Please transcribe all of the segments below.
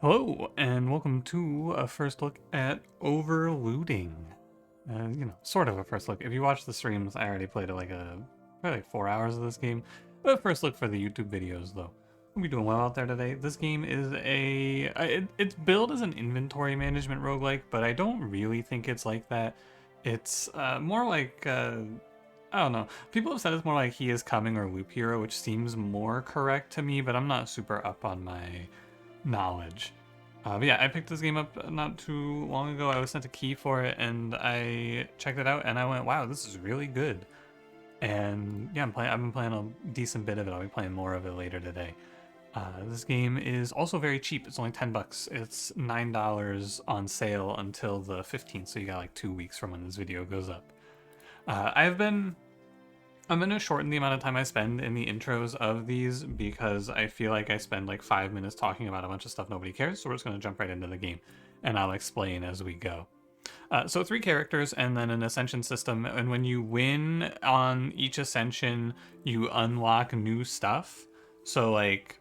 Hello, and welcome to a first look at Overlooting. Sort of a first look. If you watch the streams, I already played probably like 4 hours of this game. But first look for the YouTube videos, though. We'll be doing well out there today. This game is it's billed as an inventory management roguelike, but I don't really think it's like that. It's more like, I don't know. People have said it's more like He Is Coming or Loop Hero, which seems more correct to me, but I'm not super up on my knowledge. But yeah, I picked this game up not too long ago. I was sent a key for it, and I checked it out, and I went, "Wow, this is really good." And yeah, I've been playing a decent bit of it. I'll be playing more of it later today. This game is also very cheap. It's only $10. It's $9 on sale until the 15th, so you got like 2 weeks from when this video goes up. I'm going to shorten the amount of time I spend in the intros of these because I feel like I spend like 5 minutes talking about a bunch of stuff nobody cares, so we're just going to jump right into the game, and I'll explain as we go. So 3 characters and then an ascension system, and when you win on each ascension, you unlock new stuff. So like,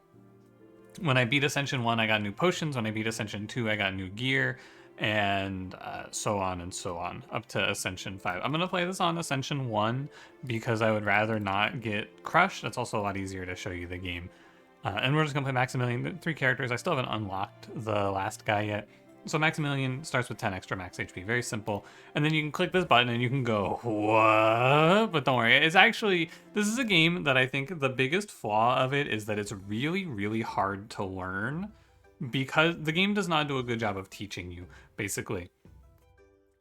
when I beat Ascension 1, I got new potions. When I beat Ascension 2, I got new gear, and so on and so on, up to Ascension 5. I'm going to play this on Ascension 1 because I would rather not get crushed. That's also a lot easier to show you the game. And we're just going to play Maximilian. 3 characters. I still haven't unlocked the last guy yet. So Maximilian starts with 10 extra max HP. Very simple. And then you can click this button and you can go, what? But don't worry. This is a game that I think the biggest flaw of it is that it's really, really hard to learn because the game does not do a good job of teaching you, basically.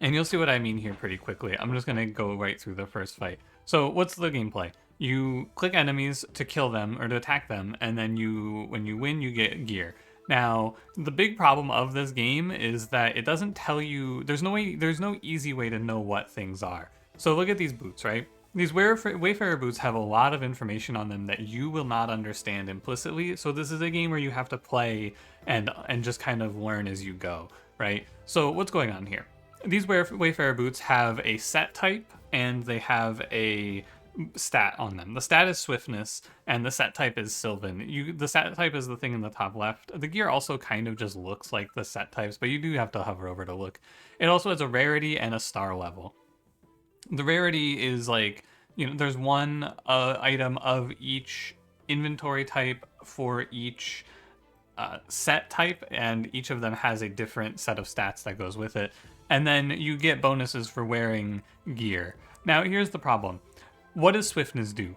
And you'll see what I mean here pretty quickly. I'm just going to go right through the first fight. So what's the gameplay? You click enemies to kill them or to attack them, and then when you win, you get gear. Now, the big problem of this game is that it doesn't tell you, there's no easy way to know what things are. So look at these boots, right? These Wayfarer boots have a lot of information on them that you will not understand implicitly. So this is a game where you have to play and just kind of learn as you go, right? So what's going on here? These Wayfarer boots have a set type and they have a stat on them. The stat is swiftness and the set type is Sylvan. The set type is the thing in the top left. The gear also kind of just looks like the set types, but you do have to hover over to look. It also has a rarity and a star level. The rarity is like, there's one item of each inventory type for each set type, and each of them has a different set of stats that goes with it. And then you get bonuses for wearing gear. Now, here's the problem. What does swiftness do?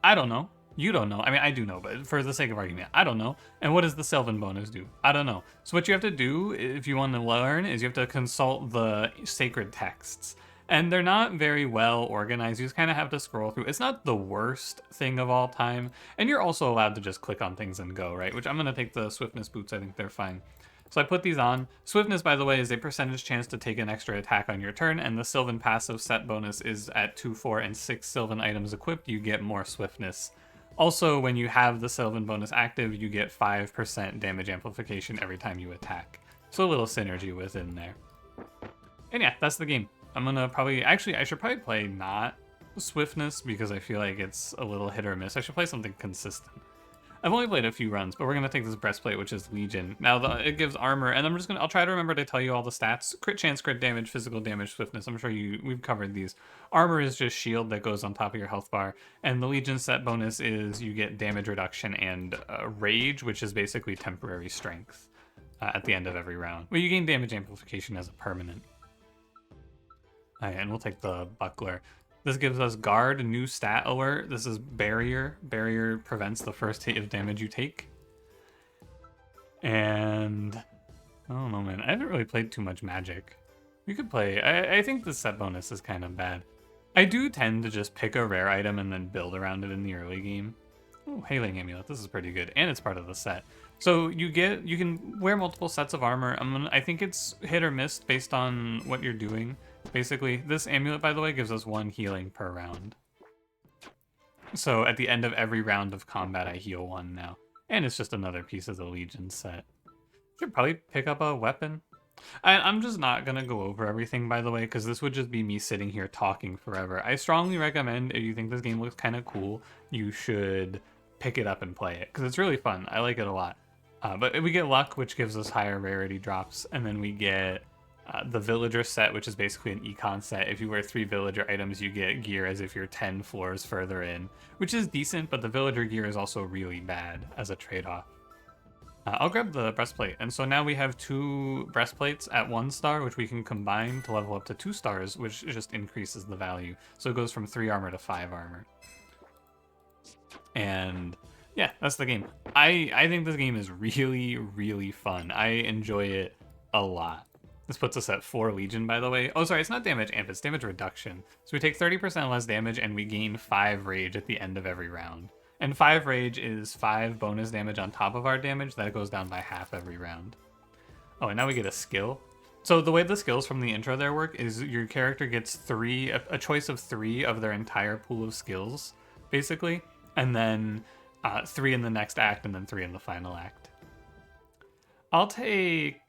I don't know. You don't know. I mean, I do know, but for the sake of argument, I don't know. And what does the Sylvan bonus do? I don't know. So what you have to do if you want to learn is you have to consult the sacred texts. And they're not very well organized. You just kind of have to scroll through. It's not the worst thing of all time. And you're also allowed to just click on things and go, right? Which I'm going to take the swiftness boots. I think they're fine. So I put these on. Swiftness, by the way, is a percentage chance to take an extra attack on your turn, and the Sylvan passive set bonus is at 2, 4, and 6 Sylvan items equipped, you get more swiftness. Also, when you have the Sylvan bonus active, you get 5% damage amplification every time you attack. So a little synergy within there. And yeah, that's the game. I'm gonna I should probably play not swiftness because I feel like it's a little hit or miss. I should play something consistent. I've only played a few runs, but we're gonna take this breastplate, which is Legion. Now it gives armor, and I'll try to remember to tell you all the stats: crit chance, crit damage, physical damage, swiftness. I'm sure we've covered these. Armor is just shield that goes on top of your health bar, and the Legion set bonus is you get damage reduction and rage, which is basically temporary strength at the end of every round. Well, you gain damage amplification as a permanent. And we'll take the buckler. This gives us guard, new stat alert. This is barrier. Barrier prevents the first hit of damage you take. And I don't know, man. I haven't really played too much magic. You could play. I think the set bonus is kind of bad. I do tend to just pick a rare item and then build around it in the early game. Oh, Hailing Amulet. This is pretty good, and it's part of the set. So you can wear multiple sets of armor. I think it's hit or miss based on what you're doing. Basically, this amulet, by the way, gives us 1 healing per round. So at the end of every round of combat, I heal 1 now. And it's just another piece of the Legion set. Should probably pick up a weapon. I'm just not going to go over everything, by the way, because this would just be me sitting here talking forever. I strongly recommend, if you think this game looks kind of cool, you should pick it up and play it, because it's really fun. I like it a lot. But we get luck, which gives us higher rarity drops, and then we get the villager set, which is basically an econ set. If you wear 3 villager items, you get gear as if you're 10 floors further in, which is decent, but the villager gear is also really bad as a trade-off. I'll grab the breastplate, and so now we have 2 breastplates at 1 star, which we can combine to level up to 2 stars, which just increases the value. So it goes from 3 armor to 5 armor. And yeah, that's the game. I think this game is really, really fun. I enjoy it a lot. This puts us at 4 Legion, by the way. Oh, sorry, it's not damage amp, it's damage reduction. So we take 30% less damage, and we gain 5 rage at the end of every round. And 5 rage is 5 bonus damage on top of our damage. That goes down by half every round. Oh, and now we get a skill. So the way the skills from the intro there work is your character gets a choice of 3 of their entire pool of skills, basically. And then 3 in the next act, and then 3 in the final act. I'll take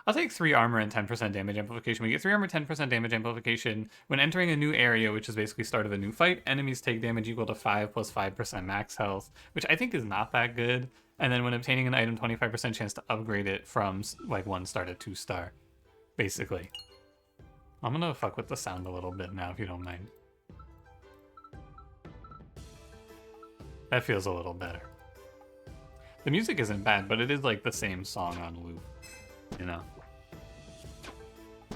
3 armor and 10% damage amplification. We get 3 armor, 10% damage amplification. When entering a new area, which is basically start of a new fight, enemies take damage equal to 5 plus 5% max health, which I think is not that good. And then when obtaining an item, 25% chance to upgrade it from like 1 star to 2 star, basically. I'm gonna fuck with the sound a little bit now, if you don't mind. That feels a little better. The music isn't bad, but it is like the same song on loop, you know?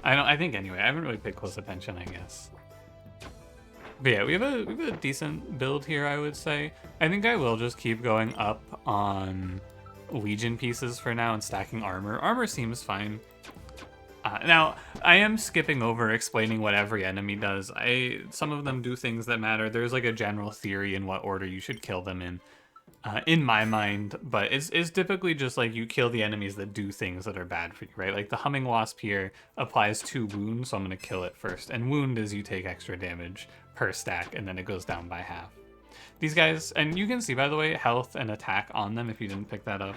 I think anyway, I haven't really paid close attention, I guess. But yeah, we have a decent build here, I would say. I think I will just keep going up on Legion pieces for now and stacking armor. Armor seems fine. Now, I am skipping over explaining what every enemy does. Some of them do things that matter. There's like a general theory in what order you should kill them in my mind, but it's typically just like you kill the enemies that do things that are bad for you, right? Like the humming wasp here applies 2 wounds, so I'm going to kill it first. And wound is you take extra damage per stack, and then it goes down by half. These guys, and you can see, by the way, health and attack on them if you didn't pick that up.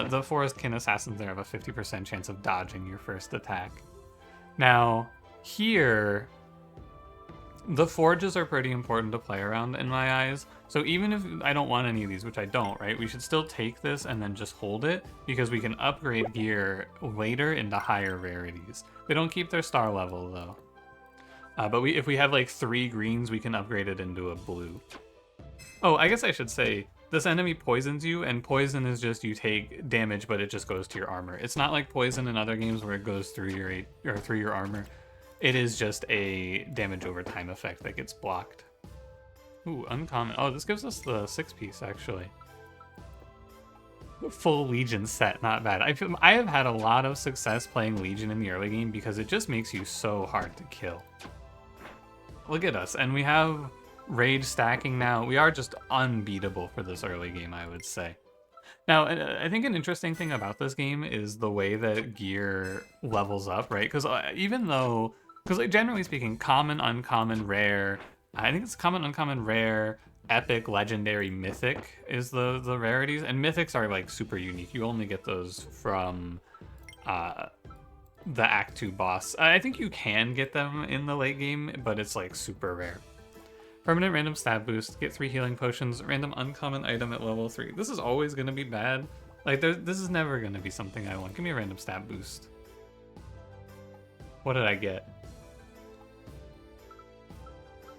The Forest Kin Assassins there have a 50% chance of dodging your first attack. Now, here, the forges are pretty important to play around in my eyes. So even if I don't want any of these, which I don't, right? We should still take this and then just hold it, because we can upgrade gear later into higher rarities. They don't keep their star level, though. But if we have like 3 greens, we can upgrade it into a blue. Oh, I guess I should say, this enemy poisons you, and poison is just you take damage, but it just goes to your armor. It's not like poison in other games where it goes through your armor. It is just a damage over time effect that gets blocked. Ooh, uncommon. Oh, this gives us the 6-piece, actually. Full Legion set, not bad. I have had a lot of success playing Legion in the early game because it just makes you so hard to kill. Look at us, and we have rage stacking now. We are just unbeatable for this early game, I would say. Now, I think an interesting thing about this game is the way that gear levels up, right? Because like, generally speaking, common, uncommon, rare, I think it's common, uncommon, rare, epic, legendary, mythic is the rarities. And mythics are like super unique. You only get those from the Act 2 boss. I think you can get them in the late game, but it's like super rare. Permanent random stat boost, get 3 healing potions, random uncommon item at level 3. This is always going to be bad. Like, this is never going to be something I want. Give me a random stat boost. What did I get?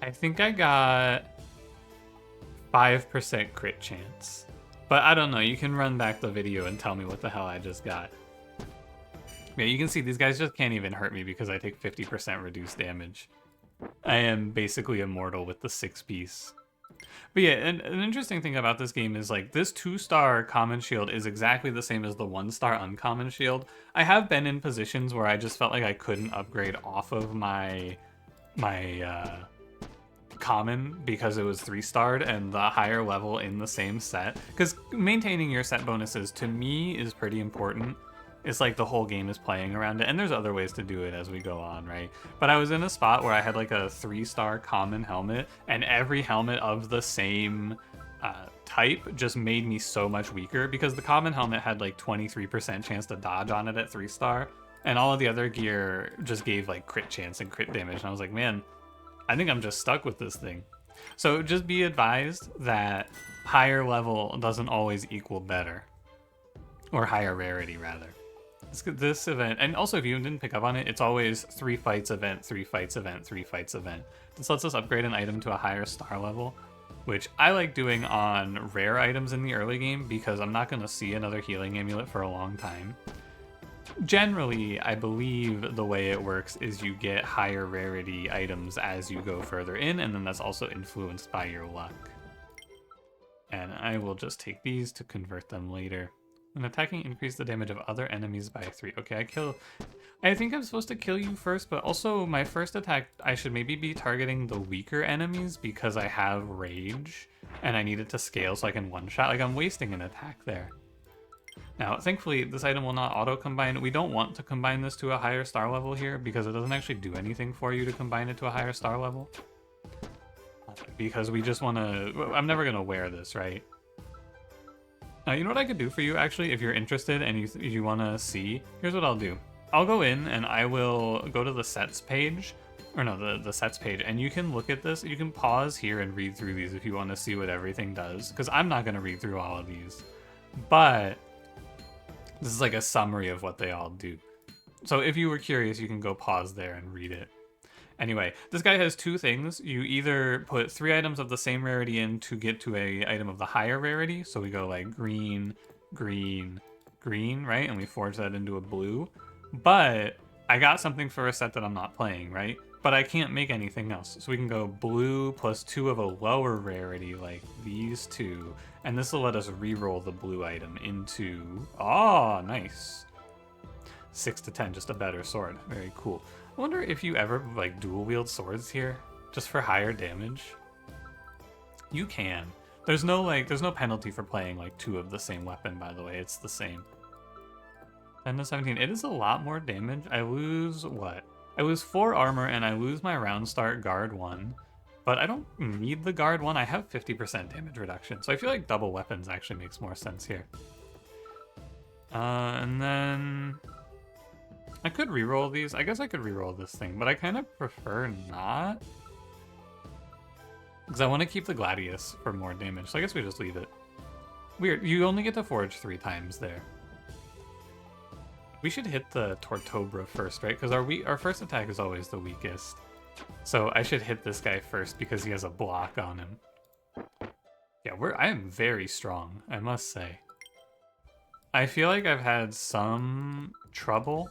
I think I got 5% crit chance. But I don't know, you can run back the video and tell me what the hell I just got. Yeah, you can see these guys just can't even hurt me because I take 50% reduced damage. I am basically immortal with the 6-piece. But yeah, an interesting thing about this game is like this 2-star common shield is exactly the same as the 1-star uncommon shield. I have been in positions where I just felt like I couldn't upgrade off of my common because it was 3-starred and the higher level in the same set. Because maintaining your set bonuses to me is pretty important. It's like the whole game is playing around it, and there's other ways to do it as we go on, right? But I was in a spot where I had like a 3-star common helmet, and every helmet of the same type just made me so much weaker because the common helmet had like 23% chance to dodge on it at 3-star, and all of the other gear just gave like crit chance and crit damage, and I was like, man, I think I'm just stuck with this thing. So just be advised that higher level doesn't always equal better. or higher rarity rather. This event, and also if you didn't pick up on it, it's always 3 fights event, 3 fights event, 3 fights event. This lets us upgrade an item to a higher star level, which I like doing on rare items in the early game because I'm not going to see another healing amulet for a long time. Generally, I believe the way it works is you get higher rarity items as you go further in, and then that's also influenced by your luck. And I will just take these to convert them later. When attacking, increase the damage of other enemies by 3. Okay, I think I'm supposed to kill you first, but also my first attack, I should maybe be targeting the weaker enemies because I have rage, and I need it to scale so I can one-shot. Like, I'm wasting an attack there. Now, thankfully, this item will not auto-combine. We don't want to combine this to a higher star level here because it doesn't actually do anything for you to combine it to a higher star level. Because we just want to... I'm never going to wear this, right? You know what I could do for you, actually, if you're interested and you want to see? Here's what I'll do. I'll go in and I will go to the sets page. Or no, the sets page. And you can look at this. You can pause here and read through these if you want to see what everything does. Because I'm not going to read through all of these. But... this is like a summary of what they all do. So if you were curious, you can go pause there and read it. Anyway, this guy has 2 things. You either put 3 items of the same rarity in to get to a item of the higher rarity. So we go like green, green, green, right? And we forge that into a blue. But I got something for a set that I'm not playing, right? But I can't make anything else. So we can go blue plus 2 of a lower rarity, like these 2. And this will let us re-roll the blue item into... oh, nice. 6 to 10, just a better sword. Very cool. I wonder if you ever, like, dual-wield swords here, just for higher damage. You can. There's no penalty for playing, like, 2 of the same weapon, by the way. It's the same. 10 to 17. It is a lot more damage. I lose, what? I lose 4 armor, and I lose my round start guard 1. But I don't need the guard 1. I have 50% damage reduction, so I feel like double weapons actually makes more sense here. And then... I could reroll these. I guess I could reroll this thing, but I kind of prefer not. Because I want to keep the Gladius for more damage, so I guess we just leave it. Weird. You only get to forge 3 times there. We should hit the Tortobra first, right? Because our first attack is always the weakest. So I should hit this guy first because he has a block on him. Yeah, I am very strong, I must say. I feel like I've had some trouble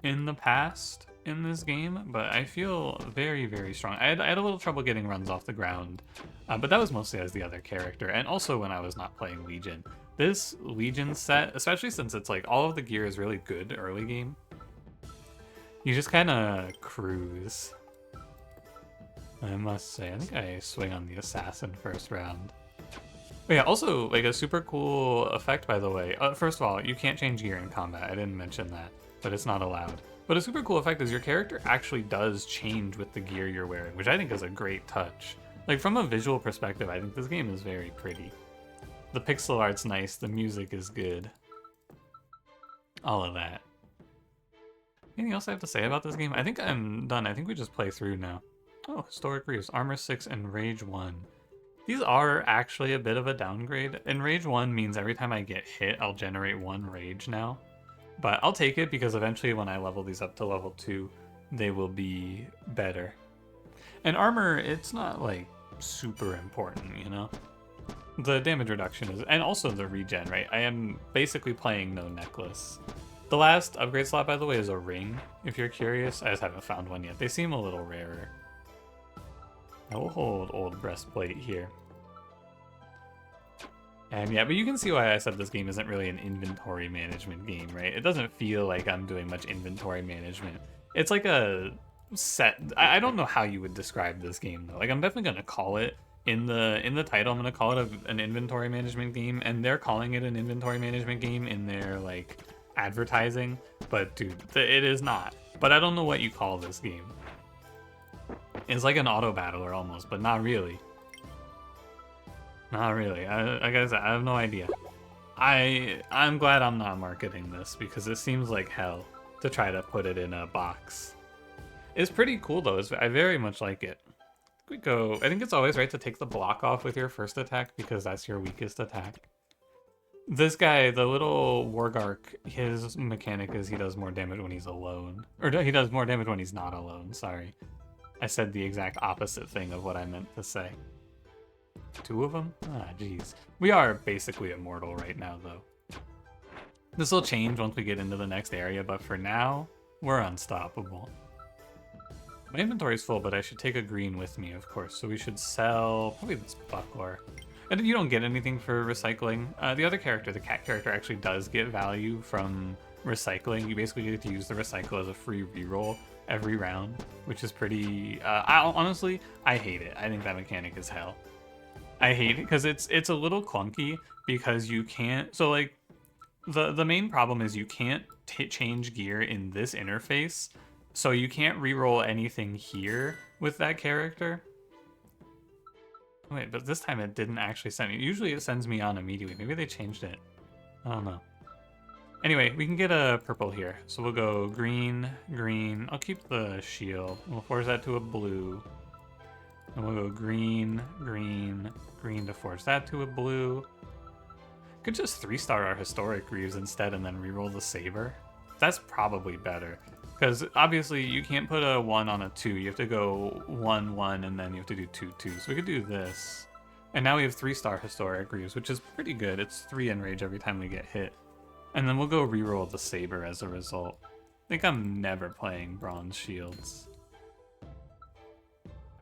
in the past in this game, but I feel very, very strong. I had a little trouble getting runs off the ground, but that was mostly as the other character, and also when I was not playing Legion. This Legion set, especially since it's like all of the gear is really good early game, you just kind of cruise. I must say, I think I swing on the Assassin first round. But yeah, also, like, a super cool effect, by the way. First of all, you can't change gear in combat. I didn't mention that, but it's not allowed. But a super cool effect is your character actually does change with the gear you're wearing, which I think is a great touch. Like, from a visual perspective, I think this game is very pretty. The pixel art's nice, the music is good. All of that. Anything else I have to say about this game? I think I'm done. I think we just play through now. Oh, Historic Reefs, Armor 6 and Rage 1. These are actually a bit of a downgrade. And Rage 1 means every time I get hit, I'll generate 1 Rage now. But I'll take it because eventually when I level these up to level 2, they will be better. And Armor, it's not, like, super important, you know? The damage reduction is... and also the regen, right? I am basically playing no necklace. The last upgrade slot, by the way, is a ring, if you're curious. I just haven't found one yet. They seem a little rarer. I will hold old breastplate here. And yeah, but you can see why I said this game isn't really an inventory management game, right? It doesn't feel like I'm doing much inventory management. It's like a set... I don't know how you would describe this game, though. Like, I'm definitely going to call it, in the title, I'm going to call it an inventory management game, and they're calling it an inventory management game in their, like, advertising. But, dude, it is not. But I don't know what you call this game. It's like an auto battler almost, but not really. Not really. Like I said, I have no idea. I'm glad I'm not marketing this because it seems like hell to try to put it in a box. It's pretty cool though. I very much like it. We go. I think it's always right to take the block off with your first attack because that's your weakest attack. This guy, the little Wargark, his mechanic is he does more damage when he's alone. Or he does more damage when he's not alone, sorry. I said the exact opposite thing of what I meant to say. Two of them? Ah, jeez. We are basically immortal right now, though. This will change once we get into the next area, but for now, we're unstoppable. My inventory's full, but I should take a green with me, of course. So we should sell probably this buckler. And you don't get anything for recycling. The other character, the cat character, actually does get value from recycling. You basically get to use the recycle as a free reroll every round, which is pretty... honestly, I hate it. I think that mechanic is hell. I hate it because it's a little clunky because you can't... So, like, the main problem is you can't change gear in this interface, so you can't reroll anything here with that character. Wait, but this time it didn't actually send me. Usually it sends me on immediately. Maybe they changed it. I don't know. Anyway, we can get a purple here. So we'll go green, green. I'll keep the shield. We'll force that to a blue. And we'll go green, green, green to force that to a blue. Could just 3-star our historic greaves instead and then reroll the saber. That's probably better. Because obviously you can't put a 1 on a 2. You have to go 1, 1, and then you have to do 2, 2. So we could do this. And now we have 3-star historic greaves, which is pretty good. It's 3 enrage every time we get hit. And then we'll go reroll the saber as a result. I think I'm never playing bronze shields.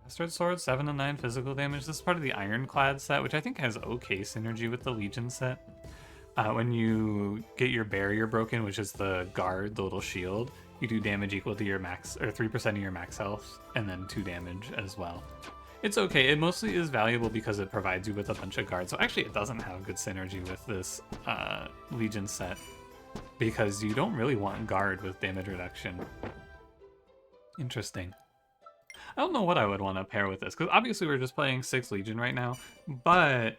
Bastard sword, 7 to 9 physical damage. This is part of the ironclad set, which I think has okay synergy with the Legion set. When you get your barrier broken, which is the guard, the little shield, you do damage equal to your max, or 3% of your max health, and then 2 damage as well. It's okay. It mostly is valuable because it provides you with a bunch of guards. So actually it doesn't have good synergy with this Legion set, because you don't really want guard with damage reduction. Interesting. I don't know what I would want to pair with this, because obviously we're just playing 6 Legion right now, but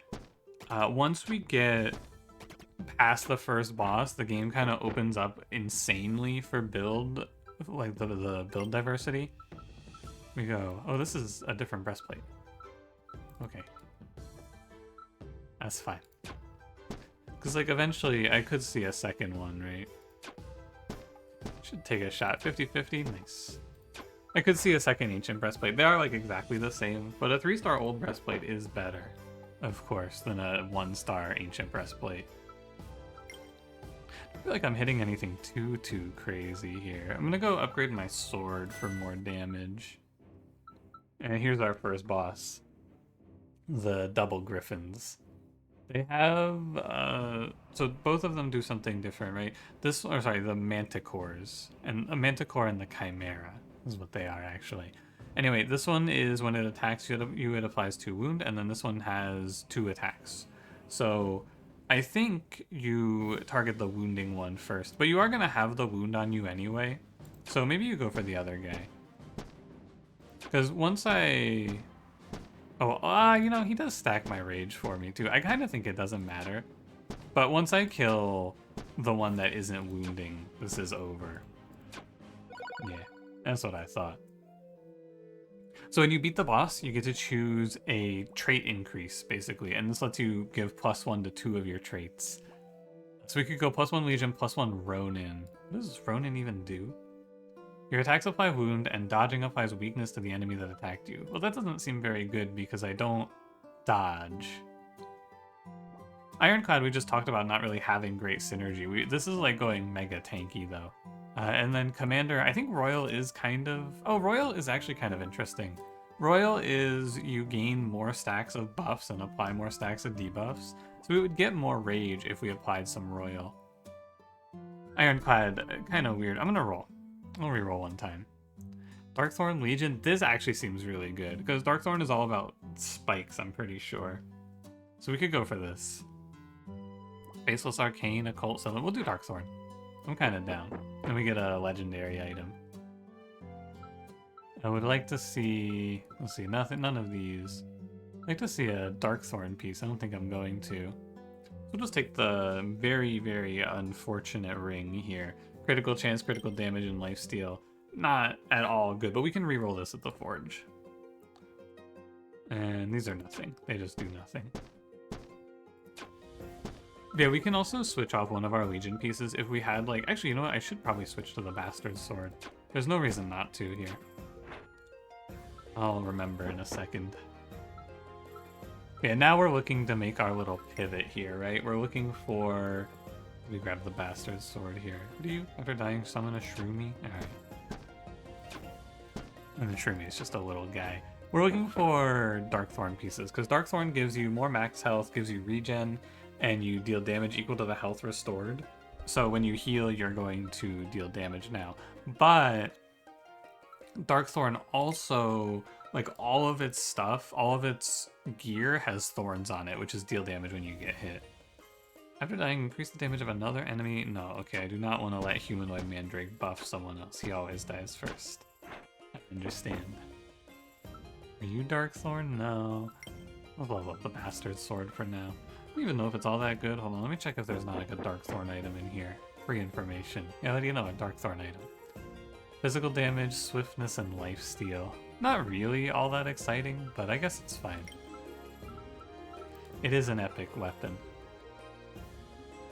once we get past the first boss, the game kind of opens up insanely for build, like the build diversity. We go, oh, this is a different breastplate. Okay. That's fine. Because, like, eventually I could see a second one, right? Should take a shot. 50-50, nice. I could see a second ancient breastplate. They are, like, exactly the same, but a 3-star old breastplate is better, of course, than a 1-star ancient breastplate. I feel like I'm hitting anything too crazy here. I'm gonna go upgrade my sword for more damage. And here's our first boss. The double griffins. They have, so both of them do something different, right? This, or sorry, the manticores. And a manticore and the chimera is what they are, actually. Anyway, this one is when it attacks you, it applies 2 wound, and then this one has 2 attacks. So I think you target the wounding one first, but you are going to have the wound on you anyway, so maybe you go for the other guy. Because once I... Oh, you know, he does stack my rage for me too. I kind of think it doesn't matter, but once I kill the one that isn't wounding, this is over. Yeah, that's what I thought. So when you beat the boss, you get to choose a trait increase, basically, and this lets you give +1 to 2 of your traits. So we could go +1 Legion, +1 Ronin. What does Ronin even do? Your attacks apply wound, and dodging applies weakness to the enemy that attacked you. Well, that doesn't seem very good because I don't dodge. Ironclad, we just talked about not really having great synergy. This is like going mega tanky, though. And then Commander, I think Royal is kind of... Oh, Royal is actually kind of interesting. Royal is you gain more stacks of buffs and apply more stacks of debuffs. So we would get more rage if we applied some Royal. Ironclad, kind of weird. I'm gonna roll. I'll reroll one time. Darkthorn Legion, this actually seems really good, because Darkthorn is all about spikes, I'm pretty sure. So we could go for this. Faceless Arcane, Occult Cylinder. We'll do Darkthorn. I'm kind of down. And we get a legendary item. I would like to see... Let's see, none of these. I'd like to see a Darkthorn piece. I don't think I'm going to. So we'll just take the very, very unfortunate ring here. Critical chance, critical damage, and lifesteal. Not at all good, but we can reroll this at the Forge. And these are nothing. They just do nothing. Yeah, we can also switch off one of our Legion pieces if we had, like... Actually, you know what? I should probably switch to the Bastard Sword. There's no reason not to here. I'll remember in a second. Yeah, now we're looking to make our little pivot here, right? We're looking for... We grab the Bastard Sword here. Do you, after dying, summon a Shroomy? Alright. And the Shroomy is just a little guy. We're looking for Darkthorn pieces, because Darkthorn gives you more max health, gives you regen, and you deal damage equal to the health restored. So when you heal, you're going to deal damage now. But Darkthorn also, like, all of its stuff, all of its gear has thorns on it, which is deal damage when you get hit. After dying, increase the damage of another enemy. No, okay, I do not want to let Humanoid Mandrake buff someone else. He always dies first. I understand. Are you Darkthorn? No. I'll level up the Bastard Sword for now. I don't even know if it's all that good. Hold on, let me check if there's not like a Darkthorn item in here. Free information. Yeah, what do you know? A Darkthorn item. Physical damage, swiftness, and lifesteal. Not really all that exciting, but I guess it's fine. It is an epic weapon.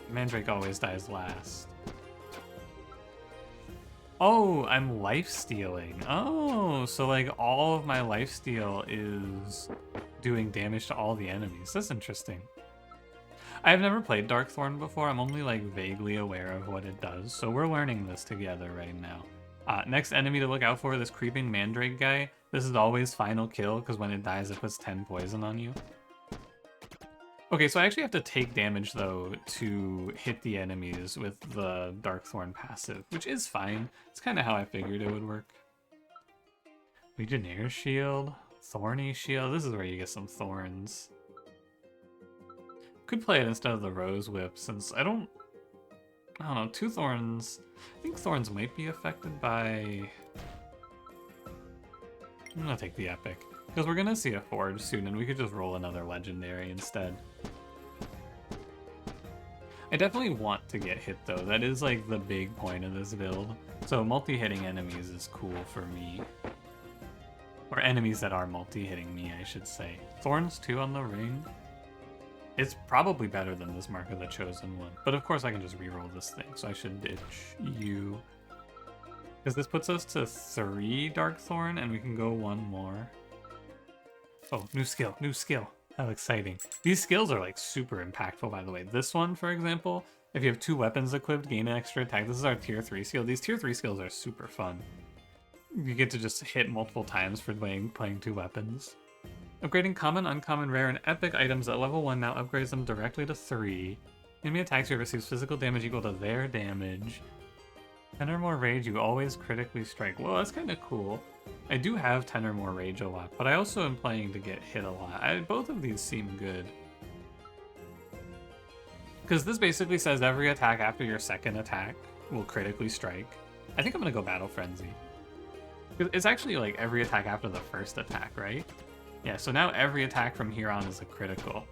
Mandrake always dies last. Oh, I'm lifestealing. Oh, so like all of my lifesteal is doing damage to all the enemies. That's interesting. I've never played Darkthorn before. I'm only like vaguely aware of what it does. So we're learning this together right now. Next enemy to look out for, this creeping Mandrake guy. This is always final kill because when it dies it puts 10 poison on you. Okay, so I actually have to take damage, though, to hit the enemies with the Darkthorn passive, which is fine. It's kind of how I figured it would work. Legionnaire Shield, Thorny Shield. This is where you get some thorns. Could play it instead of the Rose Whip, since I don't know, 2 thorns. I think thorns might be affected by... I'm gonna take the epic. Because we're gonna see a forge soon, and we could just roll another legendary instead. I definitely want to get hit though. That is like the big point of this build. So multi-hitting enemies is cool for me. Or enemies that are multi-hitting me, I should say. Thorns 2 on the ring. It's probably better than this Mark of the Chosen one. But of course I can just reroll this thing, so I should ditch you. Because this puts us to 3 Darkthorn, and we can go 1 more. Oh, new skill, new skill. How exciting. These skills are like super impactful, by the way. This one, for example, if you have 2 weapons equipped, gain an extra attack. This is our tier 3 skill. These tier 3 skills are super fun. You get to just hit multiple times for playing 2 weapons. Upgrading common, uncommon, rare, and epic items at level 1 now upgrades them directly to 3. Enemy attacks you receives physical damage equal to their damage. 10 or more rage, you always critically strike. Well, that's kind of cool. I do have 10 or more rage a lot, but I also am playing to get hit a lot. Both of these seem good. Because this basically says every attack after your second attack will critically strike. I think I'm going to go Battle Frenzy. It's actually like every attack after the first attack, right? Yeah, so now every attack from here on is a critical.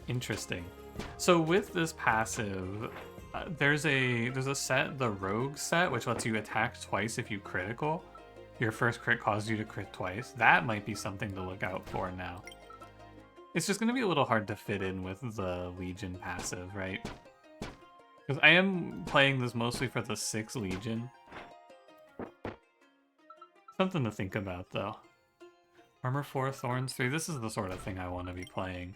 Interesting. So with this passive, there's a set, the Rogue set, which lets you attack twice if you critical. Your first crit caused you to crit twice. That might be something to look out for now. It's just going to be a little hard to fit in with the Legion passive, right? Because I am playing this mostly for the 6 Legion. Something to think about, though. Armor 4, Thorns 3. This is the sort of thing I want to be playing.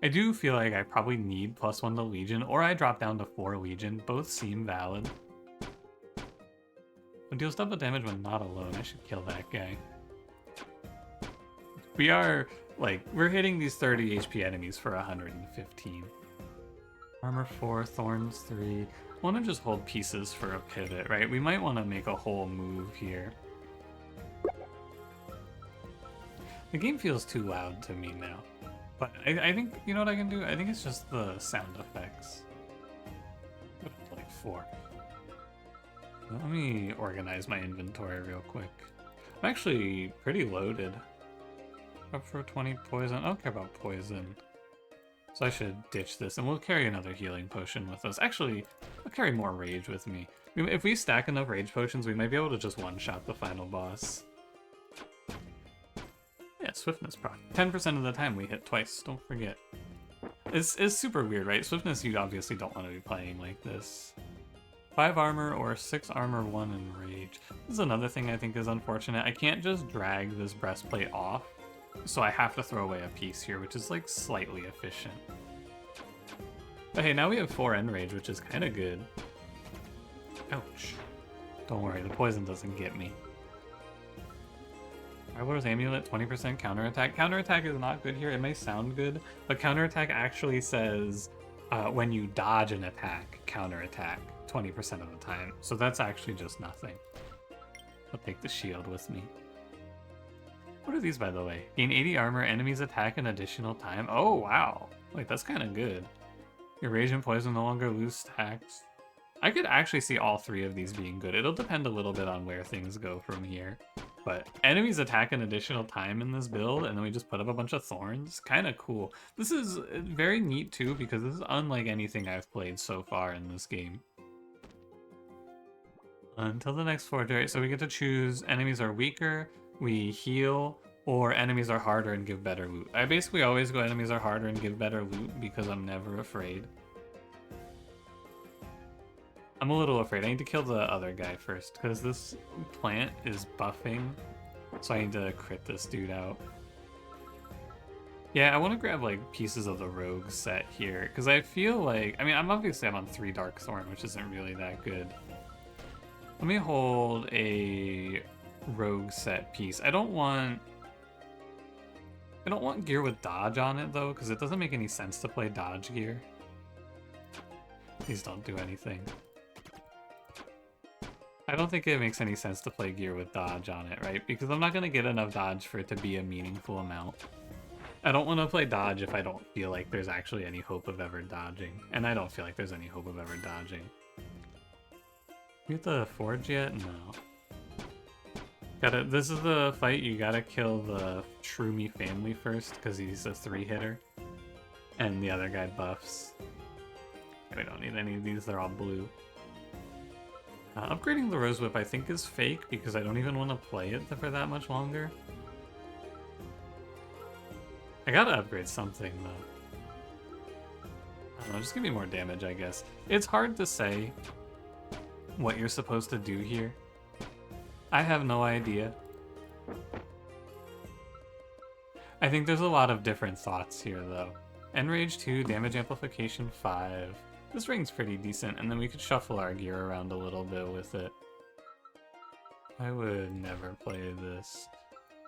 I do feel like I probably need +1 to Legion, or I drop down to 4 Legion. Both seem valid. But deals double damage when not alone. I should kill that guy. We are, like, we're hitting these 30 HP enemies for 115. Armor 4, Thorns 3. I want to just hold pieces for a pivot, right? We might want to make a whole move here. The game feels too loud to me now. But I think, you know what I can do? I think it's just the sound effects. Like 4. Let me organize my inventory real quick. I'm actually pretty loaded. Up for 20 poison. I don't care about poison. So I should ditch this, and we'll carry another healing potion with us. Actually, I'll carry more rage with me. If we stack enough rage potions, we might be able to just one-shot the final boss. Yeah, swiftness proc. 10% of the time we hit twice, don't forget. It's super weird, right? Swiftness, you obviously don't want to be playing like this. 5 armor or 6 armor, 1 in rage. This is another thing I think is unfortunate. I can't just drag this breastplate off, so I have to throw away a piece here, which is like slightly efficient. But hey, now we have 4 end rage, which is kind of good. Ouch. Don't worry, the poison doesn't get me. Rival's Amulet, 20% counterattack. Counterattack is not good here. It may sound good, but counterattack actually says when you dodge an attack, counterattack 20% of the time. So that's actually just nothing. I'll take the shield with me. What are these, by the way? Gain 80 armor, enemies attack an additional time. Oh, wow. Wait, that's kind of good. Your rage and poison no longer lose stacks. I could actually see all 3 of these being good. It'll depend a little bit on where things go from here. But enemies attack an additional time in this build, and then we just put up a bunch of thorns. Kind of cool. This is very neat, too, because this is unlike anything I've played so far in this game. Until the next forge, right? So we get to choose enemies are weaker, we heal, or enemies are harder and give better loot. I basically always go enemies are harder and give better loot because I'm never afraid. I'm a little afraid. I need to kill the other guy first, because this plant is buffing, so I need to crit this dude out. Yeah, I want to grab, like, pieces of the rogue set here, because I feel like... I mean, I'm on 3 Dark Thorn, which isn't really that good. Let me hold a rogue set piece. I don't want gear with dodge on it, though, because it doesn't make any sense to play dodge gear. These don't do anything. I don't think it makes any sense to play gear with dodge on it, right? Because I'm not going to get enough dodge for it to be a meaningful amount. I don't want to play dodge if I don't feel like there's actually any hope of ever dodging. And I don't feel like there's any hope of ever dodging. You get the forge yet? No. This is the fight, you gotta kill the Shroomy family first, because he's a 3-hitter. And the other guy buffs. We don't need any of these, they're all blue. Upgrading the Rose Whip I think is fake, because I don't even want to play it for that much longer. I gotta upgrade something, though. I don't know, just give me more damage, I guess. It's hard to say what you're supposed to do here. I have no idea. I think there's a lot of different thoughts here, though. Enrage 2, damage amplification 5. This ring's pretty decent, and then we could shuffle our gear around a little bit with it. I would never play this.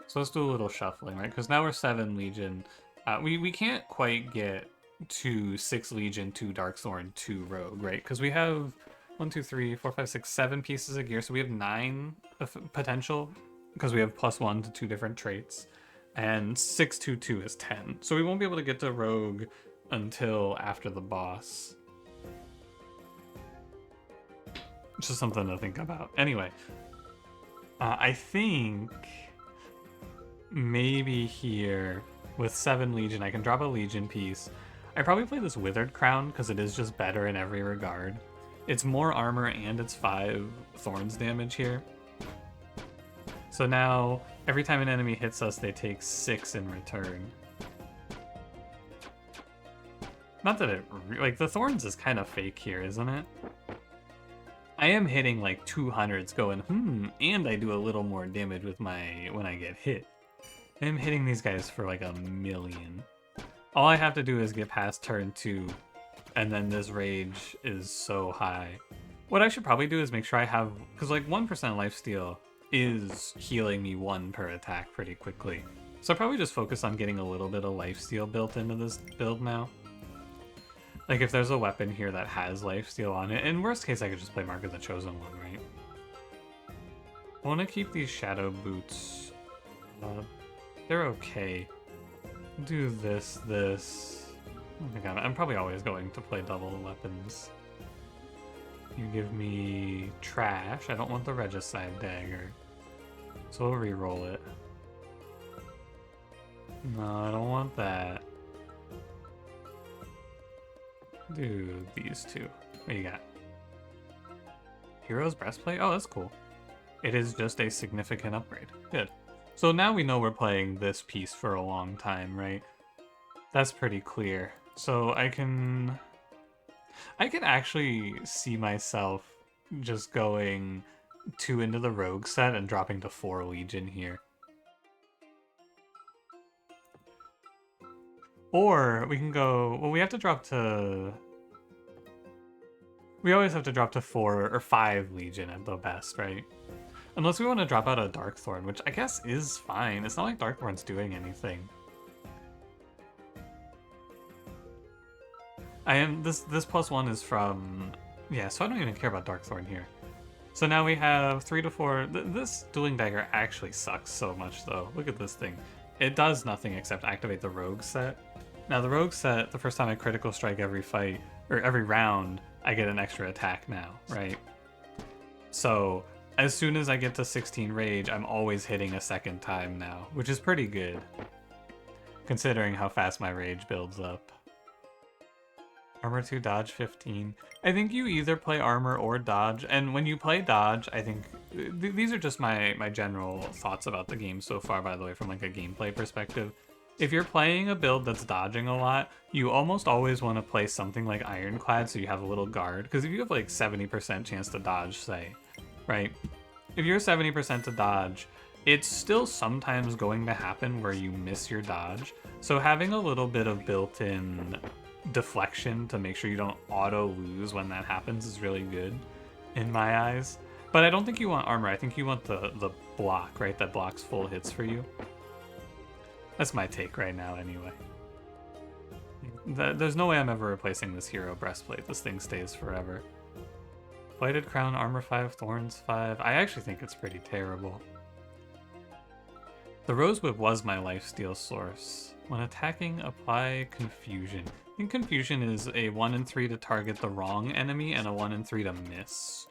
So let's do a little shuffling, right? Because now we're 7 Legion. We can't quite get to 6 Legion, 2 Darkthorn, 2 Rogue, right? Because we have 1, 2, 3, 4, 5, 6, 7 pieces of gear, so we have 9 potential, because we have +1 to 2 different traits. And 6, 2, 2 is 10. So we won't be able to get to Rogue until after the boss. Just something to think about. Anyway, I think maybe here with 7 Legion, I can drop a Legion piece. I probably play this Withered Crown because it is just better in every regard. It's more armor and it's 5 Thorns damage here. So now, every time an enemy hits us, they take 6 in return. Not that it... like, the Thorns is kind of fake here, isn't it? I am hitting like 200s going, and I do a little more damage with my when I get hit. I am hitting these guys for like 1,000,000. All I have to do is get past turn 2, and then this rage is so high. What I should probably do is make sure I have, because like 1% lifesteal is healing me 1 per attack pretty quickly. So I'll probably just focus on getting a little bit of lifesteal built into this build now. Like, if there's a weapon here that has lifesteal on it, in worst case, I could just play Mark of the Chosen One, right? I want to keep these Shadow Boots. They're okay. Do this. Oh my god, I'm probably always going to play double weapons. You give me trash. I don't want the Regicide Dagger. So we'll re-roll it. No, I don't want that. Do these 2. What do you got? Hero's Breastplate? Oh, that's cool. It is just a significant upgrade. Good. So now we know we're playing this piece for a long time, right? That's pretty clear. So I can actually see myself just going 2 into the rogue set and dropping to 4 legion here. Or we can go, well, we have to drop to, we always have to drop to 4 or 5 legion at the best, right? Unless we want to drop out a Darkthorn, which I guess is fine. It's not like Darkthorn's doing anything. This +1 is from, yeah, so I don't even care about Darkthorn here. So now we have 3 to 4. This Dueling Dagger actually sucks so much though. Look at this thing. It does nothing except activate the Rogue set. Now the Rogue set, the first time I critical strike every fight, or every round, I get an extra attack now, right? So as soon as I get to 16 rage, I'm always hitting a second time now, which is pretty good, considering how fast my rage builds up. Armor 2, dodge 15. I think you either play armor or dodge, and when you play dodge, I think these are just my general thoughts about the game so far, by the way, from like a gameplay perspective. If you're playing a build that's dodging a lot, you almost always want to play something like Ironclad so you have a little guard, because if you have like 70% chance to dodge, say, right? If you're 70% to dodge, it's still sometimes going to happen where you miss your dodge, so having a little bit of built-in deflection to make sure you don't auto lose when that happens is really good in my eyes. But I don't think you want armor. I think you want the block, right? That blocks full hits for you. That's my take right now anyway. There's no way I'm ever replacing this hero breastplate. This thing stays forever. Blighted Crown, armor 5, thorns 5. I actually think it's pretty terrible. The Rose Whip was my lifesteal source. When attacking, apply Confusion. I think Confusion is a 1 in 3 to target the wrong enemy and a 1 in 3 to miss.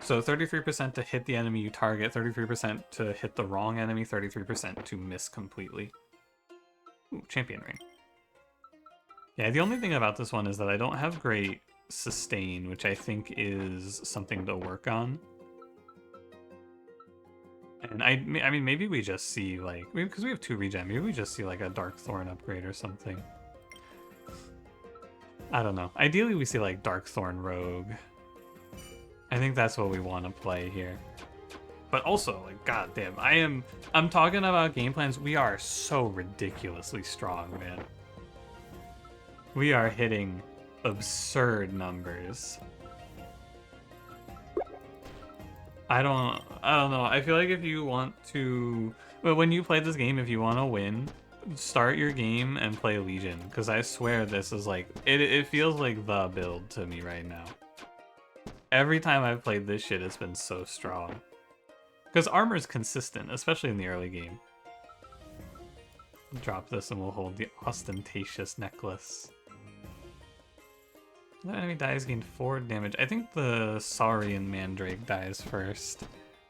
So 33% to hit the enemy you target, 33% to hit the wrong enemy, 33% to miss completely. Ooh, Champion Ring. Yeah, the only thing about this one is that I don't have great sustain, which I think is something to work on. And I mean, maybe we just see, like, because we have 2 regen, maybe we just see, like, a Darkthorn upgrade or something. I don't know. Ideally, we see, like, Darkthorn Rogue. I think that's what we want to play here. But also, like, goddamn, I'm talking about game plans. We are so ridiculously strong, man. We are hitting absurd numbers. I don't know. I feel like if you want to, but when you play this game, if you want to win, start your game and play Legion, because I swear this is like, it feels like the build to me right now. Every time I've played this shit, it's been so strong. Because armor is consistent, especially in the early game. Drop this and we'll hold the ostentatious necklace. The enemy dies, gain 4 damage. I think the Saurian Mandrake dies first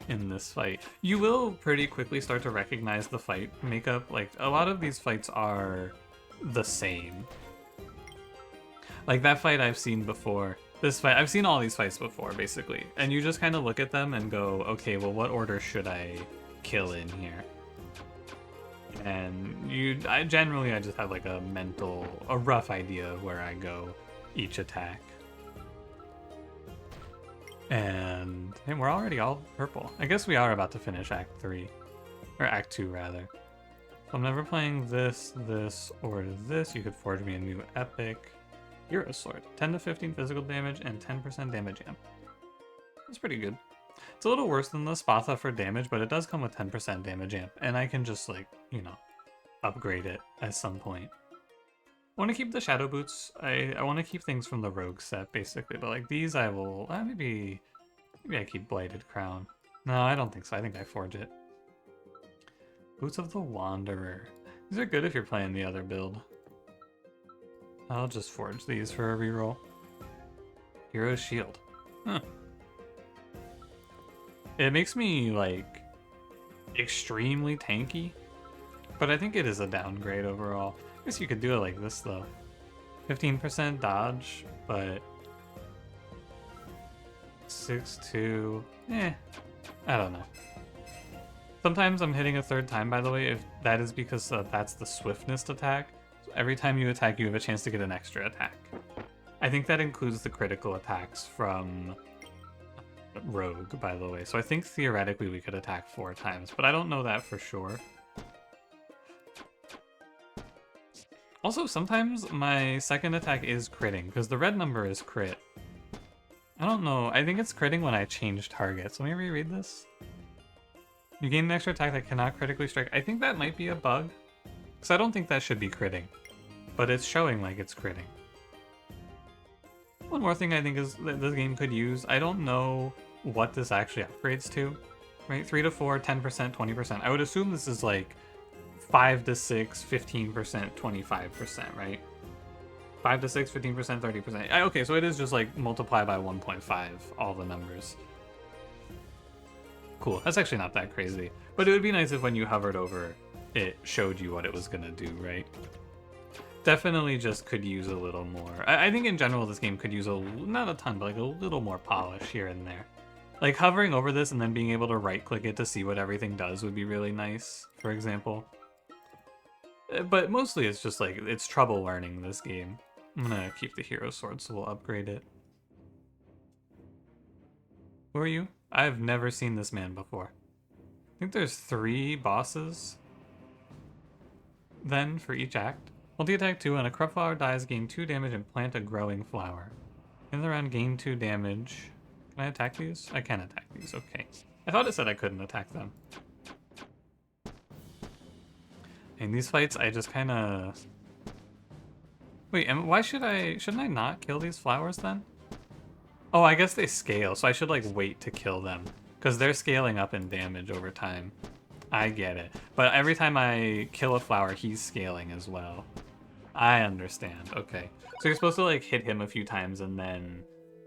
in this fight. You will pretty quickly start to recognize the fight makeup. Like, a lot of these fights are the same. Like, that fight I've seen before. This fight, I've seen all these fights before, basically. And you just kind of look at them and go, okay, well, what order should I kill in here? And I just have like a rough idea of where I go each attack. And we're already all purple. I guess we are about to finish Act 3. Or Act 2, rather. So I'm never playing this, or this. You could forge me a new epic. Hero Sword. 10 to 15 physical damage and 10% damage amp. That's pretty good. It's a little worse than the Spatha for damage, but it does come with 10% damage amp. And I can just, like, you know, upgrade it at some point. I want to keep the Shadow Boots. I want to keep things from the Rogue set, basically. But, like, these I will... maybe I keep Blighted Crown. No, I don't think so. I think I forge it. Boots of the Wanderer. These are good if you're playing the other build. I'll just forge these for a reroll. Hero's Shield. Huh. It makes me, like, extremely tanky. But I think it is a downgrade overall. I guess you could do it like this, though. 15% dodge, but 6-2. I don't know. Sometimes I'm hitting a third time, by the way, if that is because that's the swiftness attack. every time you attack, you have a chance to get an extra attack. I think that includes the critical attacks from Rogue, by the way. So I think theoretically we could attack 4 times, but I don't know that for sure. Also, sometimes my second attack is critting, because the red number is crit. I don't know, I think it's critting when I change targets. Let me reread this. You gain an extra attack that cannot critically strike. I think that might be a bug, because I don't think that should be critting, but it's showing like it's critting. One more thing I think is that this game could use, I don't know what this actually upgrades to, right? 3 to 4, 10%, 20%. I would assume this is like 5 to 6, 15%, 25%, right? 5 to 6, 15%, 30%. Okay, so it is just like multiply by 1.5, all the numbers. Cool, that's actually not that crazy. But it would be nice if when you hovered over, it showed you what it was gonna do, right? Definitely just could use a little more. I think in general this game could use not a ton, but like a little more polish here and there. Like hovering over this and then being able to right-click it to see what everything does would be really nice, for example. But mostly it's just like, it's trouble learning this game. I'm gonna keep the hero sword, so we'll upgrade it. Who are you? I've never seen this man before. I think there's 3 bosses then for each act. Multi-attack 2, and a corrupt flower dies, gain 2 damage and plant a growing flower. In the round, gain 2 damage. Can I attack these? I can attack these, okay. I thought it said I couldn't attack them. In these fights, I just kinda... Wait, and why shouldn't I not kill these flowers then? Oh, I guess they scale, so I should like wait to kill them. Because they're scaling up in damage over time. I get it. But every time I kill a flower, he's scaling as well. I understand, okay. So you're supposed to like hit him a few times and then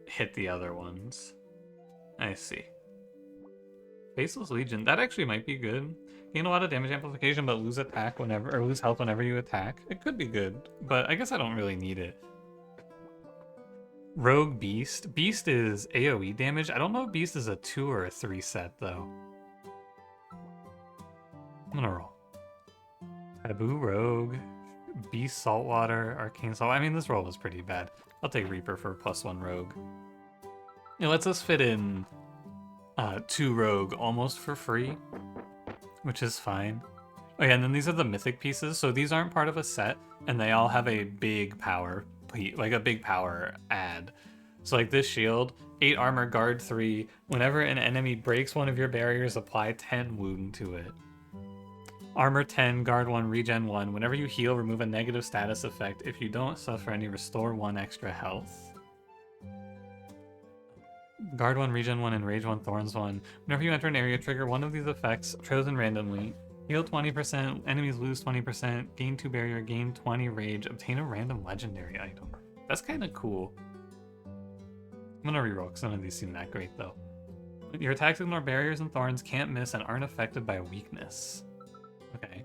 hit the other ones. I see. Faceless Legion, that actually might be good. Gain a lot of damage amplification, but lose attack whenever, or lose health whenever you attack. It could be good, but I guess I don't really need it. Rogue Beast. Beast is AoE damage. I don't know if Beast is a 2 or a 3 set, though. I'm gonna roll. Taboo Rogue. Beast Saltwater. Arcane Salt. I mean, this roll was pretty bad. I'll take Reaper for +1 Rogue. It lets us fit in 2 Rogue almost for free, which is fine. Oh yeah, and then these are the mythic pieces. So these aren't part of a set, and they all have a big power, like a big power add. So like this shield, 8 armor, guard 3. Whenever an enemy breaks one of your barriers, apply 10 wound to it. Armor 10, guard 1, regen 1. Whenever you heal, remove a negative status effect. If you don't suffer any, restore 1 extra health. Guard 1, regen 1, and rage 1, thorns 1. Whenever you enter an area, trigger one of these effects chosen randomly. Heal 20%, enemies lose 20%, gain 2 barrier, gain 20 rage, obtain a random legendary item. That's kind of cool. I'm gonna reroll because none of these seem that great though. Your attacks ignore barriers and thorns, can't miss, and aren't affected by weakness. Okay.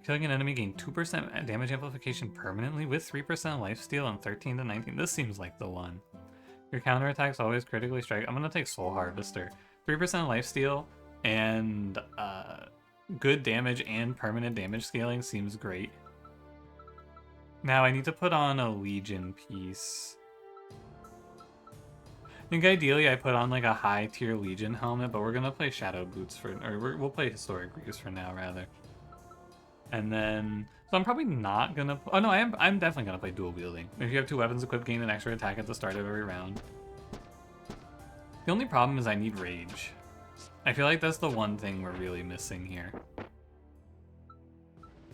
Killing an enemy, gain 2% damage amplification permanently with 3% lifesteal and 13 to 19. This seems like the one. Your counterattacks always critically strike. I'm gonna take Soul Harvester. 3% lifesteal and good damage and permanent damage scaling seems great. Now I need to put on a Legion piece. I think ideally I put on like a high tier Legion helmet, but we're gonna play Shadow Boots for, or we'll play Historic Greaves for now rather. And then, so I'm probably not gonna, oh no, I'm definitely gonna play Dual Wielding. If you have 2 weapons equipped, gain an extra attack at the start of every round. The only problem is I need Rage. I feel like that's the one thing we're really missing here.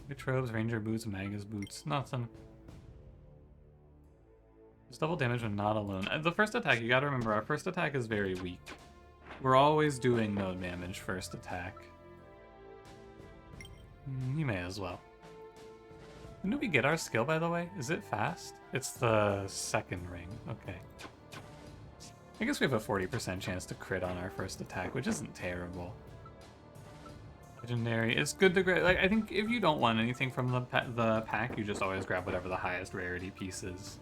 Witch Robes, Ranger Boots, Magus Boots, nothing. It's double damage when not alone. The first attack, you gotta remember, our first attack is very weak. We're always doing no damage first attack. You may as well. When do we get our skill, by the way? Is it fast? It's the second ring. Okay. I guess we have a 40% chance to crit on our first attack, which isn't terrible. Legendary. It's good to grab. Like, I think if you don't want anything from the pack, you just always grab whatever the highest rarity piece is.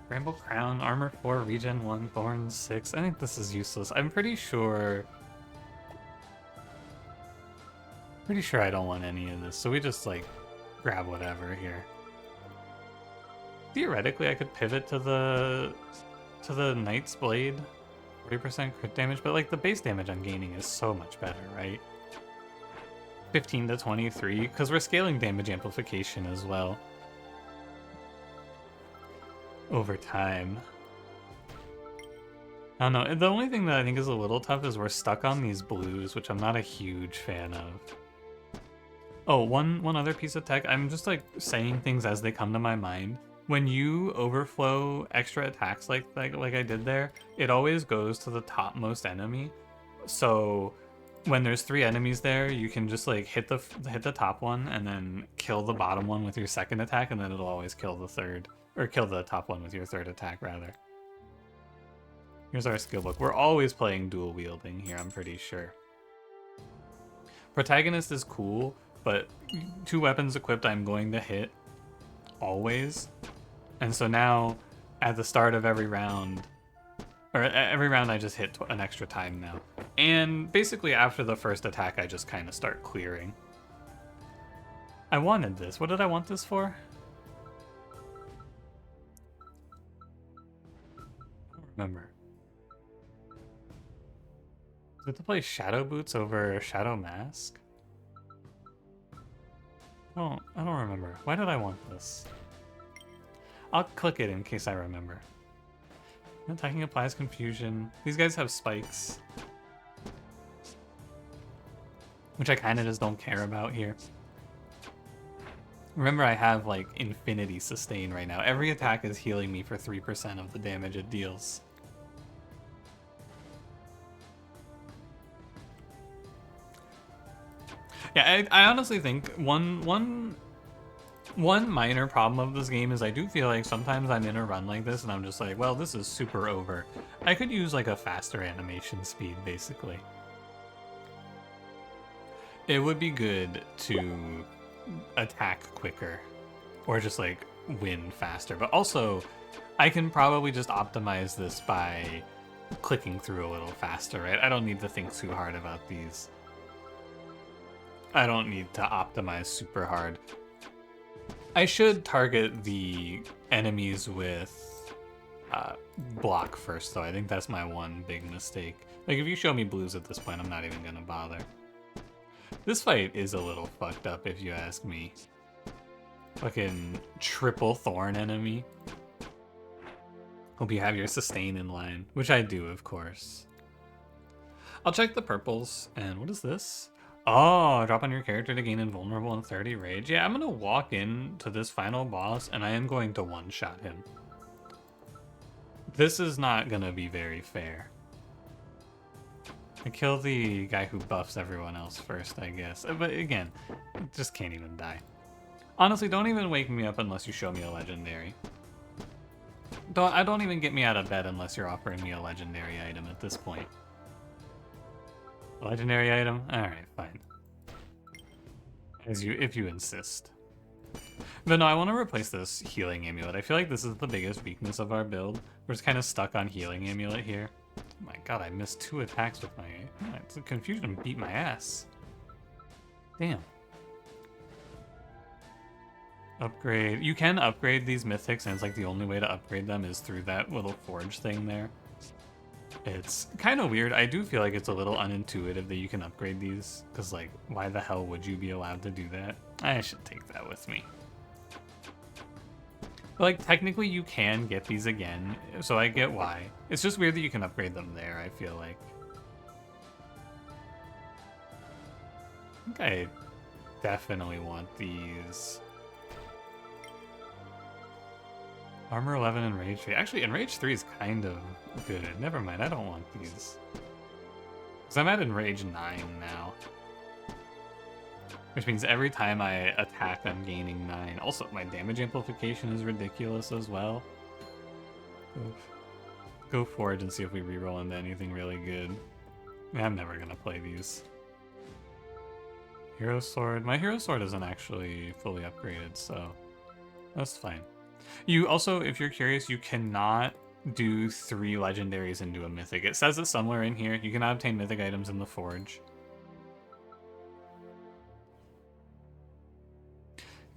Bramble Crown, Armor 4, Regen 1, Thorns 6. I think this is useless. I'm pretty sure... Pretty sure I don't want any of this, so we just, like, grab whatever here. Theoretically, I could pivot to the Knight's Blade. 40% crit damage, but, like, the base damage I'm gaining is so much better, right? 15 to 23, because we're scaling damage amplification as well over time. I don't know. The only thing that I think is a little tough is we're stuck on these blues, which I'm not a huge fan of. Oh, one other piece of tech. I'm just, like, saying things as they come to my mind. When you overflow extra attacks like I did there, it always goes to the topmost enemy. So when there's 3 enemies there, you can just, like, hit the top one and then kill the bottom one with your second attack, and then it'll always kill the third, or kill the top one with your third attack, rather. Here's our skill book. We're always playing dual wielding here, I'm pretty sure. Protagonist is cool, but 2 weapons equipped I'm going to hit always. And so now, at the start of every round, or every round I just hit an extra time now. And basically after the first attack, I just kind of start clearing. I wanted this. What did I want this for? I don't remember. Is it to play Shadow Boots over Shadow Mask? I don't remember. Why did I want this? I'll click it in case I remember. Attacking applies confusion. These guys have spikes, which I kind of just don't care about here. Remember, I have, like, infinity sustain right now. Every attack is healing me for 3% of the damage it deals. Yeah, I honestly think one minor problem of this game is I do feel like sometimes I'm in a run like this and I'm just like, well, this is super over. I could use, like, a faster animation speed, basically. It would be good to attack quicker or just, like, win faster. But also, I can probably just optimize this by clicking through a little faster, right? I don't need to think too hard about these. I don't need to optimize super hard. I should target the enemies with block first, though. I think that's my one big mistake. Like, if you show me blues at this point, I'm not even gonna bother. This fight is a little fucked up, if you ask me. Fucking triple thorn enemy. Hope you have your sustain in line, which I do, of course. I'll check the purples, and what is this? Oh, drop on your character to gain invulnerable and 30 rage. Yeah, I'm gonna walk into this final boss, and I am going to one-shot him. This is not gonna be very fair. I kill the guy who buffs everyone else first, I guess. But again, just can't even die. Honestly, don't even wake me up unless you show me a legendary. Don't even get me out of bed unless you're offering me a legendary item at this point. Legendary item? Alright, fine. If you insist. But no, I want to replace this healing amulet. I feel like this is the biggest weakness of our build. We're just kind of stuck on healing amulet here. Oh my god, I missed 2 attacks with my... Oh, confusion beat my ass. Damn. Upgrade. You can upgrade these mythics, and it's like the only way to upgrade them is through that little forge thing there. It's kind of weird. I do feel like it's a little unintuitive that you can upgrade these, because, like, why the hell would you be allowed to do that? I should take that with me. But, like, technically you can get these again, so I get why. It's just weird that you can upgrade them there, I feel like. I think I definitely want these. Armor 11 and Rage 3. Actually, Enrage 3 is kind of good. Never mind, I don't want these. Because I'm at Enrage 9 now. Which means every time I attack, I'm gaining 9. Also, my damage amplification is ridiculous as well. Oof. Go Forge and see if we reroll into anything really good. I'm never going to play these. Hero Sword. My Hero Sword isn't actually fully upgraded, so that's fine. You also, if you're curious, you cannot do 3 legendaries into a mythic. It says it somewhere in here. You cannot obtain mythic items in the Forge.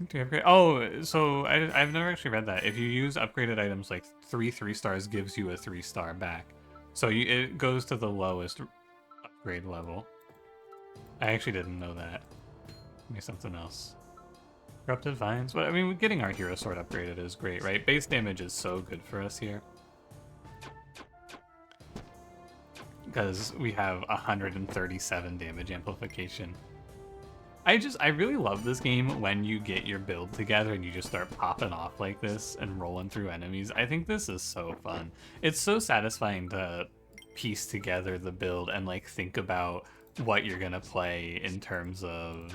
Do you upgrade? Oh, so I've never actually read that. If you use upgraded items, like 3 stars gives you a 3-star back. So it goes to the lowest upgrade level. I actually didn't know that. Maybe something else. Corrupted Vines? But I mean, getting our Hero Sword upgraded is great, right? Base damage is so good for us here. Because we have 137 damage amplification. I really love this game when you get your build together and you just start popping off like this and rolling through enemies. I think this is so fun. It's so satisfying to piece together the build and like think about what you're gonna play in terms of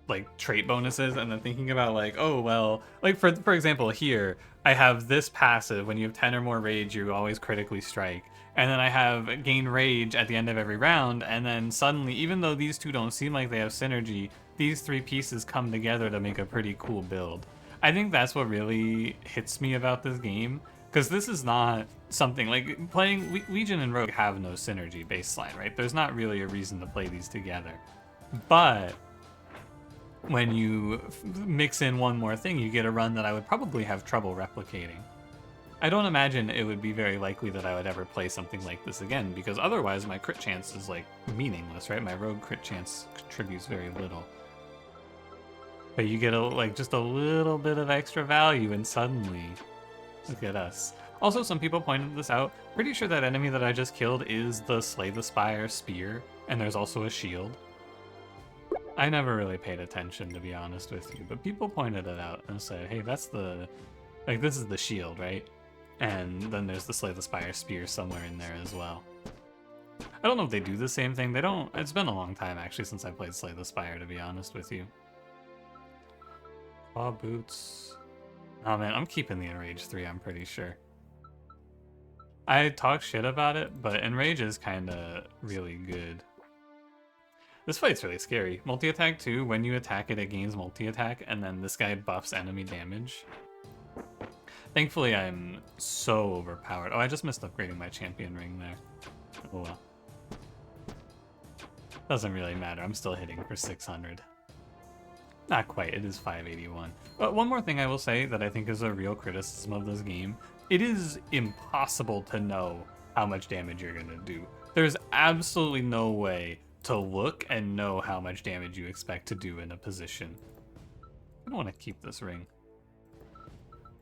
like trait bonuses, and then thinking about like, oh well, like for example here I have this passive: when you have 10 or more rage you always critically strike, and then I have gain rage at the end of every round, and then suddenly, even though these two don't seem like they have synergy, these 3 pieces come together to make a pretty cool build. I think that's what really hits me about this game, because this is not something like playing Legion and Rogue have no synergy baseline, right? There's not really a reason to play these together. But when you mix in one more thing, you get a run that I would probably have trouble replicating. I don't imagine it would be very likely that I would ever play something like this again, because otherwise my crit chance is like meaningless, right? My rogue crit chance contributes very little. But you get just a little bit of extra value, and suddenly, look at us. Also, some people pointed this out. Pretty sure that enemy that I just killed is the Slay the Spire spear, and there's also a shield. I never really paid attention, to be honest with you, but people pointed it out and said, hey, that's the, like, this is the shield, right? And then there's the Slay the Spire spear somewhere in there as well. I don't know if they do the same thing. They don't. It's been a long time, actually, since I played Slay the Spire, to be honest with you. Claw boots. Oh man, I'm keeping the Enrage 3, I'm pretty sure. I talk shit about it, but Enrage is kind of really good. This fight's really scary. Multi-attack 2, when you attack it gains multi-attack, and then this guy buffs enemy damage. Thankfully, I'm so overpowered. Oh, I just missed upgrading my champion ring there. Oh well. Doesn't really matter, I'm still hitting for 600. Not quite, it is 581. But one more thing I will say that I think is a real criticism of this game. It is impossible to know how much damage you're gonna do. There's absolutely no way to look and know how much damage you expect to do in a position. I don't want to keep this ring.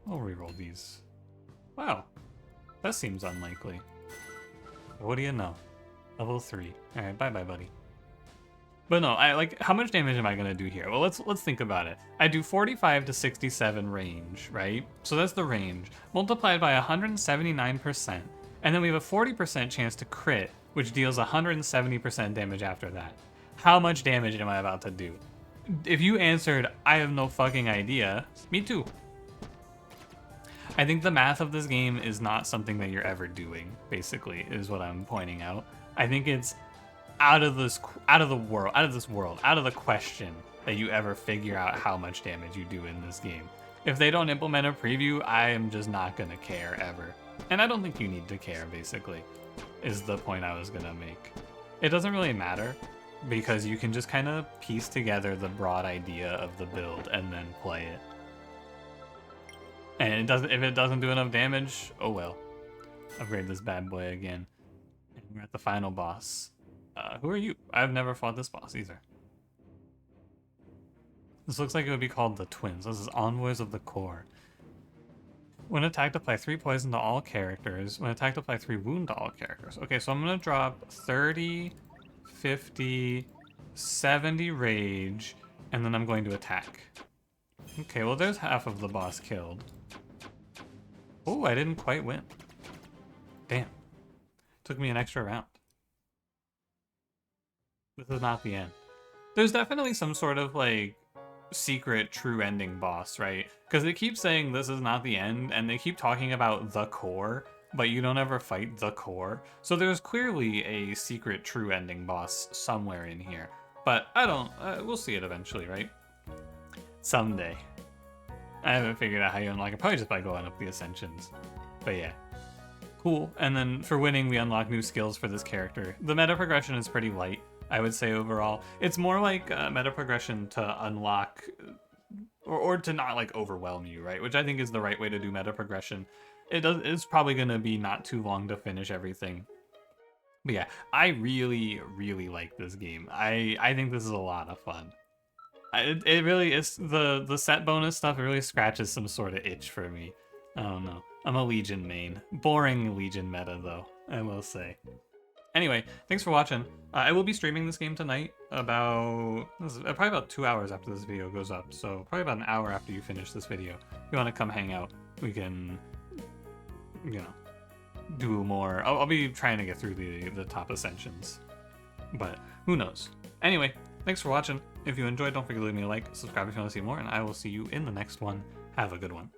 I'll reroll these. Wow, that seems unlikely. What do you know? Level 3. Alright, bye-bye, buddy. But no, how much damage am I gonna do here? Well, let's think about it. I do 45 to 67 range, right? So that's the range, multiplied by 179%, and then we have a 40% chance to crit, which deals 170% damage after that. How much damage am I about to do? If you answered, I have no fucking idea, me too. I think the math of this game is not something that you're ever doing, basically, is what I'm pointing out. I think it's out of this world, out of the question that you ever figure out how much damage you do in this game. If they don't implement a preview, I am just not gonna care ever. And I don't think you need to care, basically, is the point I was gonna make. It doesn't really matter, because you can just kind of piece together the broad idea of the build and then play it. And if it doesn't do enough damage, oh well. Upgrade this bad boy again. And we're at the final boss. Who are you? I've never fought this boss either. This looks like it would be called the Twins. This is Envoys of the Core. When attacked, apply 3 poison to all characters. When attacked, apply 3 wound to all characters. Okay, so I'm gonna drop 30, 50, 70 rage, and then I'm going to attack. Okay, well there's half of the boss killed. Oh, I didn't quite win. Damn. Took me an extra round. This is not the end. There's definitely some sort of like secret true ending boss, right? Because they keep saying this is not the end, and they keep talking about the core, but you don't ever fight the core. So there's clearly a secret true ending boss somewhere in here. But I don't, we'll see it eventually, right? Someday. I haven't figured out how you unlock it, probably just by going up the ascensions. But yeah. Cool. And then for winning, we unlock new skills for this character. The meta progression is pretty light. I would say overall. It's more like meta progression to unlock or to not like overwhelm you, right? Which I think is the right way to do meta progression. It's probably gonna be not too long to finish everything. But yeah, I really, really like this game. I think this is a lot of fun. It really is the set bonus stuff. It really scratches some sort of itch for me. I don't know. I'm a Legion main. Boring Legion meta though, I will say. Anyway, thanks for watching. I will be streaming this game tonight probably about 2 hours after this video goes up. So probably about an hour after you finish this video. If you want to come hang out, we can, you know, do more. I'll be trying to get through the top ascensions, but who knows. Anyway, thanks for watching. If you enjoyed, don't forget to leave me a like, subscribe if you want to see more, and I will see you in the next one. Have a good one.